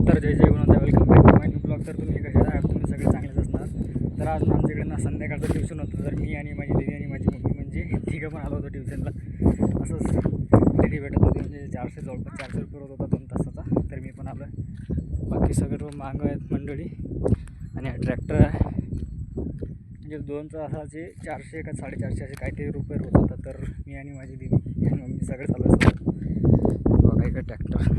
तर जय जय गुणवंत, welcome back to my new blog. तर तुम्ही कसे आहात? तुम्ही सगळे चांगलेच असणार. तर आज आमच्याकडे ना संध्याकाळचं ट्युशन होतं. तर मी आणि माझी दीदी आणि माझी मम्मी म्हणजे तिघं पण आलो होतो ट्युशनला. असंच तिथे भेटत होते, म्हणजे 400 जवळपास 400 रुपये होत होता 2 तासाचा. तर मी पण आलो. बाकी सर्व मागं आहेत मंडळी आणि हा ट्रॅक्टर आहे. म्हणजे 2 तासाचे 400 का 450 असे काहीतरी रुपये होत होता. तर मी आणि माझी दीदी आणि मम्मी सगळे चालू असतात. बघा इकडे ट्रॅक्टर.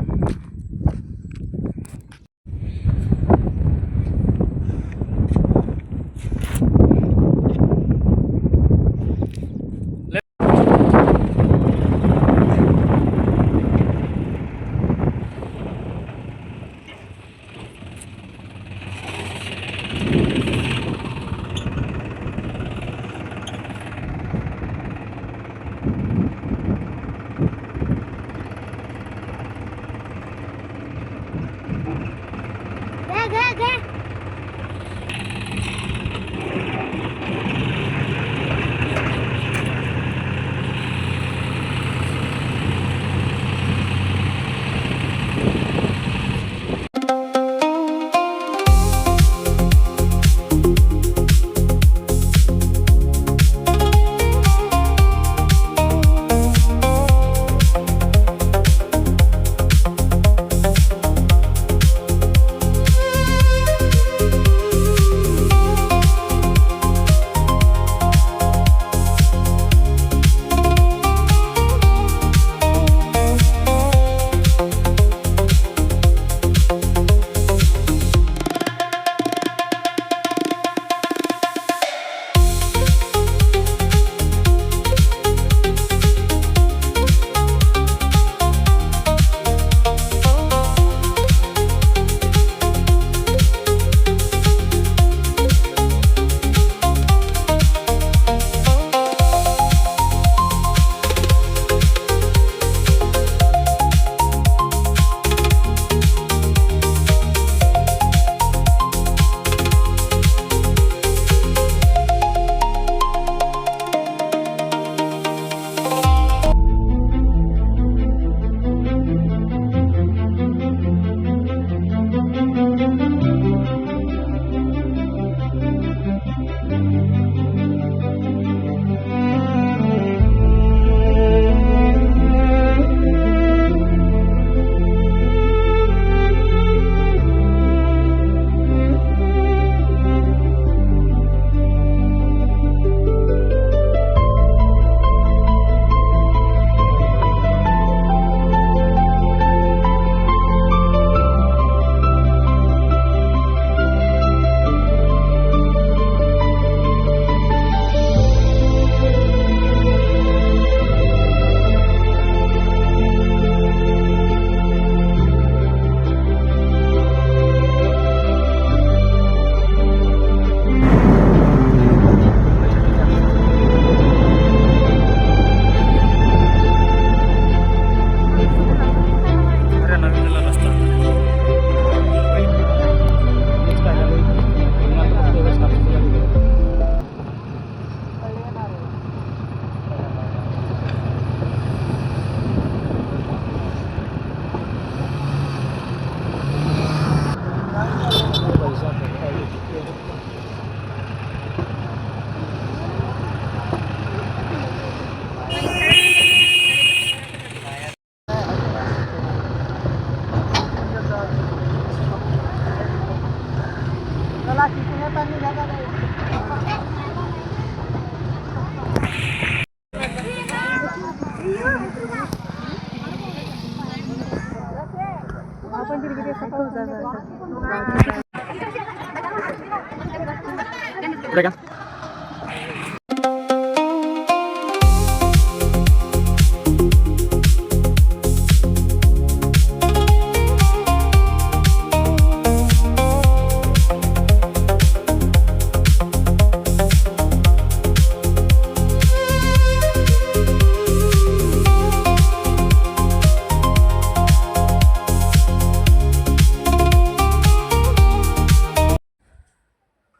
Udah kan?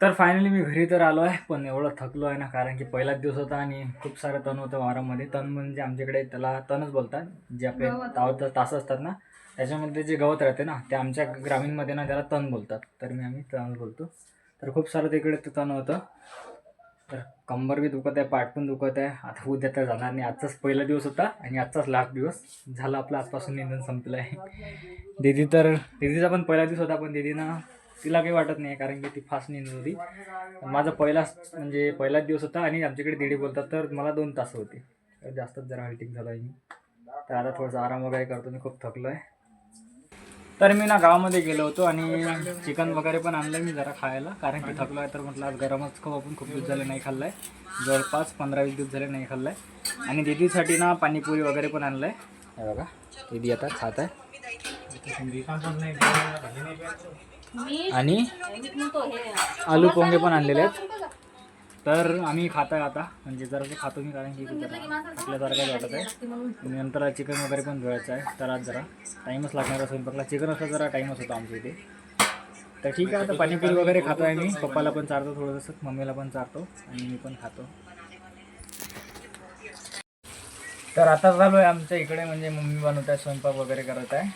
तर फायनली मी घरी तर आलो आहे, पण एवढं थकलो आहे ना, कारण की पहिलाच दिवस होता आणि खूप सारं तण होतं वावरामध्ये. तण म्हणजे आमच्याकडे त्याला तणच बोलतात, जे आपले तास असतात ना, त्याच्यामध्ये जे गवत राहते ना ते आमच्या ग्रामीणमध्ये ना त्याला तण बोलतात, तर आम्ही तण बोलतो. तर खूप सारं तिकडे ते तण होतं. तर कंबर बी दुखत आहे, पाठ पण दुखत आहे. आता उद्या तर जाणार नाही. आजचाच पहिला दिवस होता आणि आजचाच लास्ट दिवस झाला आपला. आजपासून निंदन संपलं आहे. दीदीचा पण पहिला दिवस होता, पण दीदीनं तिला काही वाटत नाही कारण की ती फास्ट निंदत होती. माझा पहिलाच दिवस होता आणि आमच्याकडे दीडी बोलतात, तर मला 2 तास होते. तर जास्तच जरा हल्टिंग झालं आहे मी. तर आता थोडासा आराम वगैरे करतो, मी खूप थकलो आहे. तर मी ना गावामध्ये गेलो होतो आणि चिकन वगैरे पण आणलं मी जरा खायला, कारण की थकलो आहे. तर म्हटलं आज गरमच खाऊ आपण, खूप दिवस झाले नाही खाल्लं आहे, जवळपास 15-20 दिवस झाले नाही खाल्लं आहे. आणि दीदीसाठी ना पाणीपुरी वगैरे पण आणलं आहे. हे बघा दीदी आता खात आहे. आणि आलू पोंगे पण आणलेले आहेत. तर आम्ही खात आहे आता, म्हणजे जरासं खातो मी कारण की आपल्यासारखं वाटत आहे. नंतर चिकन वगैरे पण धुवायचं आहे, तर आज जरा टाईमच लागणार आहे स्वयंपाकला. चिकन असलं जरा टाईमच होता आमच्या इथे. तर ठीक आहे, आता पाणीपुरी वगैरे खातो आहे मी. पप्पाला पण चारतो थोडंसं, मम्मीला पण चारतो आणि मी पण खातो. तर आता झालो आहे आमच्या इकडे, म्हणजे मम्मी बनवत आहे, स्वयंपाक वगैरे करत आहे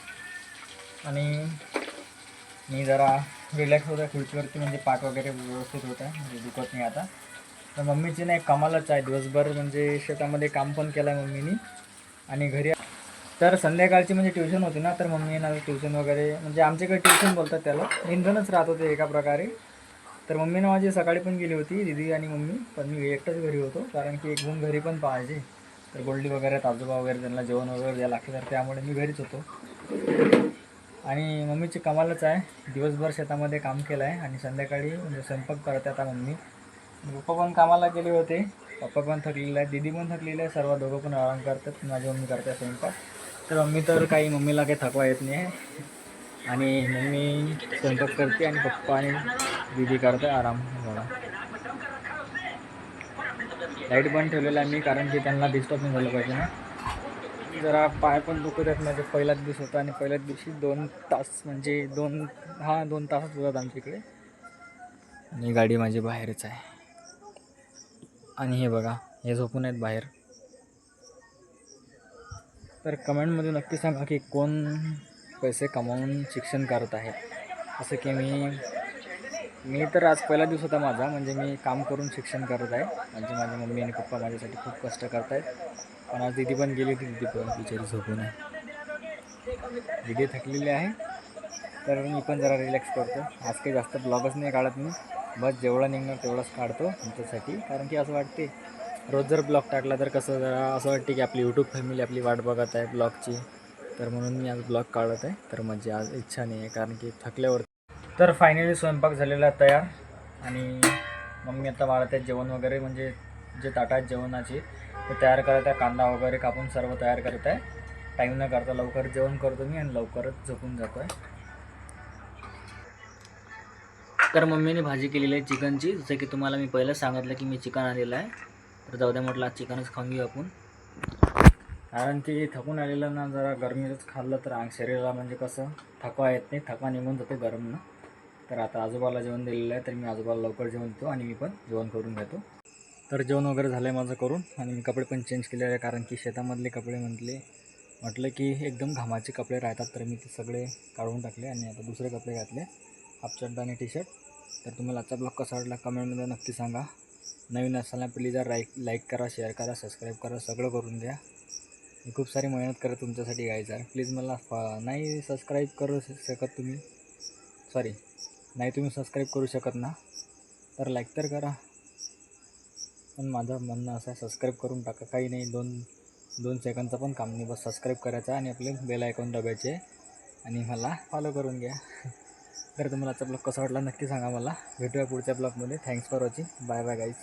आणि मी जरा रिलॅक्स होत आहे खुर्चीवरती, म्हणजे पाठ वगैरे व्यवस्थित होत आहे, म्हणजे दुखत नाही आता. तर मम्मीची नाही कामालाच आहे दिवसभर, म्हणजे शेतामध्ये काम पण केलं आहे मम्मीनी आणि घरी. तर संध्याकाळची म्हणजे ट्युशन होती ना, तर मम्मीनं ट्युशन वगैरे, म्हणजे आमच्याकडे ट्युशन बोलतात त्याला, इंधनच राहत होते एका प्रकारे. तर मम्मीनं माझी सकाळी पण गेली होती, दीदी आणि मम्मी, पण मी एकटाच घरी होतो कारण की एक घरी पण पाहिजे. तर गोल्डी वगैरे आजोबा वगैरे त्यांना जेवण वगैरे द्यायला लागते, तर त्यामुळे मी घरीच होतो. आणि मम्मीची कामालाच आहे, दिवसभर शेतामध्ये काम केलं आहे आणि संध्याकाळी म्हणजे स्वयंपाक करते आता मम्मी. पप्पा पण कामाला गेले होते, पप्पा पण थकलेले आहे, दीदी पण थकलेले आहे, सर्व दोघं पण आराम करतात. माझी मम्मी करते स्वयंपाक. तर मम्मीला काही थकवा येत नाही आहे आणि मम्मी स्वयंपाक करते आणि पप्पा आणि दीदी करते आराम. बघा लाईट बंद ठेवलेला आहे मी, कारण की त्यांना डिस्टर्ब नाही झालं पाहिजे ना. जरा पाय पण दुखत आहेत, म्हणजे पहिलाच दिवस होता आणि पहिल्याच दिवशी 2 तास, म्हणजे 2 तासच होतात आमच्या इकडे. आणि गाडी माझी बाहेरच आहे आणि हे बघा हे झोपून आहेत बाहेर. तर कमेंटमध्ये नक्की सांगा की कोण पैसे कमावून शिक्षण करत आहे. जसं की मी तर आज पहिला दिवस होता माझा, म्हणजे मी काम करून शिक्षण करत आहे. म्हणजे माझी मम्मी आणि पप्पा माझ्यासाठी खूप कष्ट करत आहेत. पण आज दीदी पण गेली होती, दीदी पण बिचारी झोपून आहे. दीदी थकलेली आहे, तर मी पण जरा रिलॅक्स करतो. आज काही जास्त ब्लॉगच नाही काढत मी, बस जेवढा निघणार तेवढंच काढतो तुमच्यासाठी. कारण की असं वाटते रोज जर ब्लॉग टाकला तर कसं जरा असं वाटते की आपली यूट्यूब फॅमिली आपली वाट बघत आहे ब्लॉगची. तर म्हणून मी आज ब्लॉग काढत आहे. तर माझी आज इच्छा नाही आहे कारण की थकल्यावर. तर फायनली स्वयंपाक झालेला आहे तयार आणि मम्मी आता वाढत आहे जेवण वगैरे, म्हणजे जे ताटं आहेत जेवणाची ते तयार करत आहे. कांदा वगैरे कापून सर्व तयार करत आहे. टाईम न करता लवकर जेवण करतो मी आणि लवकरच झोपून जातो आहे. तर मम्मीने भाजी केलेली आहे चिकनची, जसं की तुम्हाला मी पहिलं सांगितलं की मी चिकन आणलेलं आहे. तर जाऊ द्या म्हटलं आज चिकनच खाऊन घेऊ आपण, कारण की थकून आलेलं ना, जरा गरमीच खाल्लं तर शरीराला म्हणजे कसं थकवा येत नाही, थकवा निघून जातो गरमनं. तर आता आजोबाला जेवण दिलेलं आहे, तर मी आजोबाला लवकर जेवण देतो आणि मी पण जेवण करून घेतो. तर जेवण वगैरे झालं आहे माझं करून आणि मी कपडे पण चेंज केलेले आहे, कारण की शेतामधले कपडे म्हटलं की एकदम घामाचे कपडे राहतात. तर मी ते सगळे काढून टाकले आणि आता दुसरे कपडे घातले, हाफ शर्ट आणि टी शर्ट. तर तुम्हाला आजचा ब्लॉग कसा वाटला कमेंटमध्ये नक्की सांगा. नवीन असाल प्लीज लाईक करा, शेअर करा, सबस्क्राईब करा, सगळं करून द्या. मी खूप सारी मेहनत करत तुमच्यासाठी गायचं. प्लीज मला नाही सबस्क्राईब करू शकत तुम्ही, नाही तुम्ही सबस्क्राईब करू शकत ना, तर लाईक तर करा. पण माझं म्हणणं असं आहे, सबस्क्राईब करून टाका, काही नाही, 2 सेकंदचं पण काम नाही, बस सबस्क्राईब करायचं आणि आपले बेल आयकॉन दाबायचे आणि मला फॉलो करून घ्या. तर तुम्हाला आजचा ब्लॉग कसा वाटला नक्की सांगा मला. भेटूया पुढच्या ब्लॉगमध्ये. Thanks for watching. Bye bye guys.